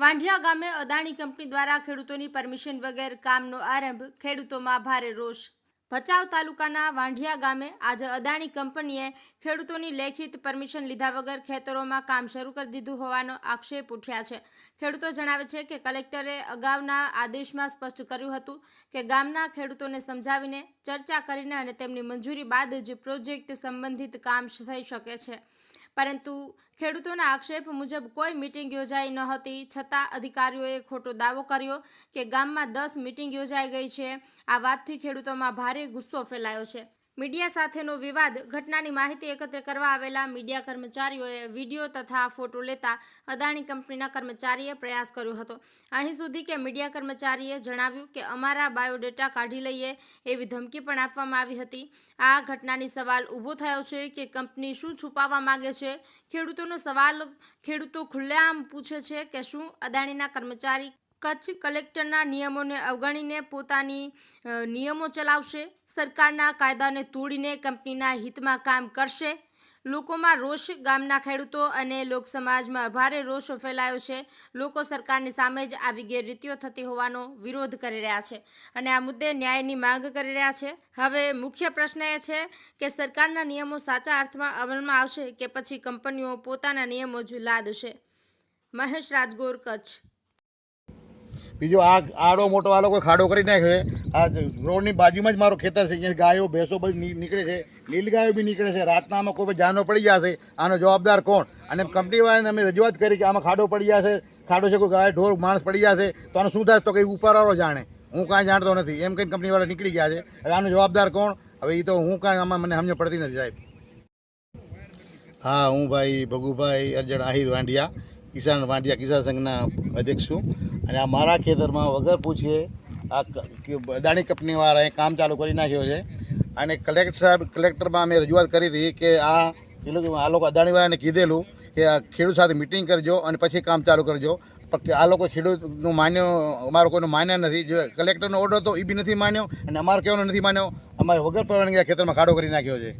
વાંઢિયા ગામે અદાણી કંપની દ્વારા ખેડૂતોની પરમિશન વગર કામનો આરંભ, ખેડૂતોમાં ભારે રોષ। ભચાઉ તાલુકાના વાંઢિયા ગામે આજે અદાણી કંપનીએ ખેડૂતોની લેખિત પરમિશન લીધા વગર ખેતરોમાં કામ શરૂ કરી દીધું હોવાનો આક્ષેપ ઉઠ્યા છે। ખેડૂતો જણાવે છે કે કલેક્ટરે અગાઉના આદેશમાં સ્પષ્ટ કર્યું હતું કે ગામના ખેડૂતોને સમજાવીને ચર્ચા કરીને અને તેમની મંજૂરી બાદ જ પ્રોજેક્ટ સંબંધિત કામ થઈ શકે છે, પરંતુ ખેડૂતોના આક્ષેપ મુજબ કોઈ મીટિંગ યોજાઈ ન હતી, છતાં અધિકારીઓએ ખોટો દાવો કર્યો કે ગામમાં 10 મીટિંગ યોજાઈ ગઈ છે। આ વાતથી ખેડૂતોમાં ભારે ગુસ્સો ફેલાયો છે। મીડિયા સાથેનો વિવાદ। ઘટનાની માહિતી એકત્ર કરવા આવેલા મીડિયા કર્મચારીઓએ વિડીયો તથા ફોટો લેતા અદાણી કંપનીના કર્મચારીએ પ્રયાસ કર્યો હતો। અહીં સુધી કે મીડિયા કર્મચારીએ જણાવ્યું કે અમારા બાયોડેટા કાઢી લઈએ એવી ધમકી પણ આપવામાં આવી હતી। આ ઘટનાની સવાલ ઊભો થયો છે કે કંપની શું છુપાવવા માંગે છે। ખેડૂતોનો સવાલ ખેડૂતો ખુલ્લેઆમ પૂછે છે કે શું અદાણીના કર્મચારી કચ્છ કલેક્ટરના નિયમોને અવગણીને પોતાની નિયમો ચલાવશે, સરકારના કાયદાને તોડીને કંપનીના હિતમાં કામ કરશે। લોકોમાં રોષ। ગામના ખેડૂતો અને લોકસમાજમાં ભારે રોષ ફેલાયો છે। લોકો સરકારની સામે જ આવી ગેરરીતિઓ થતી હોવાનો વિરોધ કરી રહ્યા છે અને આ મુદ્દે ન્યાયની માંગ કરી રહ્યા છે। હવે મુખ્ય પ્રશ્ન એ છે કે સરકારના નિયમો સાચા અર્થમાં અમલમાં આવશે કે પછી કંપનીઓ પોતાના નિયમો જ લાદશે। મહેશ રાજગોર, કચ્છ। બીજો આડો મોટો આ લોકો ખાડો કરી નાખ્યો છે। આ રોડની બાજુમાં જ મારો ખેતર છે, અહીંયા ગાયો ભેંસો બધી નીકળે છે, નીલગાયો બી નીકળે છે। રાતના આમાં કોઈ જાનો પડી જશે, આનો જવાબદાર કોણ? અને કંપનીવાળાને અમે રજૂઆત કરી કે આમાં ખાડો પડી જશે, ખાડો છે, કોઈ ગાય ઢોર માણસ પડી જશે તો આનું શું થાય? તો કંઈ ઉપરવાળો જાણે, હું કાંઈ જાણતો નથી એમ કંઈ કંપનીવાળા નીકળી ગયા છે। હવે આનો જવાબદાર કોણ? હવે એ તો હું કાંઈ આમાં મને સમજ પડતી નથી સાહેબ। હા, હું ભાઈ ભગુભાઈ અરજણ આહિર વાંઢિયા, વાંઢિયા કિસાન સંઘના અધ્યક્ષ છું। અને આ મારા ખેતરમાં વગર પૂછીએ આ અદાણી કંપનીવાળાએ કામ ચાલુ કરી નાખ્યો છે। અને કલેક્ટરમાં અમે રજૂઆત કરી હતી કે આ લોકો અદાણીવાળાને કીધેલું કે આ ખેડૂત સાથે મિટિંગ કરજો અને પછી કામ ચાલુ કરજો, પણ આ લોકો ખેડૂતનું માન્યો, અમારો કોઈનો માન્યા નથી। જો કલેક્ટરનો ઓર્ડર હતો એ બી નથી માન્યો અને અમારો કહેવાનો નથી માન્યો, અમારે વગર પરવાનગી ખેતરમાં ખાડો કરી નાખ્યો છે।